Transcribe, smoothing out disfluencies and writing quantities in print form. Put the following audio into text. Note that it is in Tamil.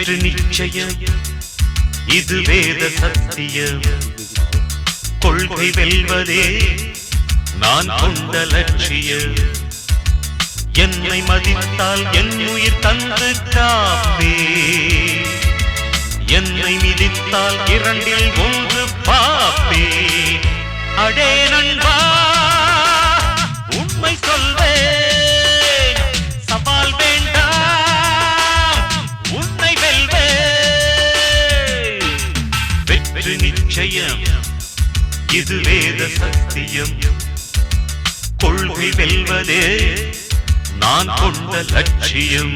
வெற்றி நிச்சயம் இது வேத சத்தியம் கொள்கை வெல்வதே நான் கொண்ட லட்சியம் என்னை மதித்தால் என் உயிர் தந்து காப்பே என்னை மிதித்தால் இரண்டில் ஒன்று பாப்பே அடே நண்பா உண்மை சொல்வேன் சவால் வேண்டாம் உன்னை வெல்வேன் வெற்றி நிச்சயம் இது வேத சத்தியம் கொள்கை வெல்வதே நான் கொண்ட லட்சியம்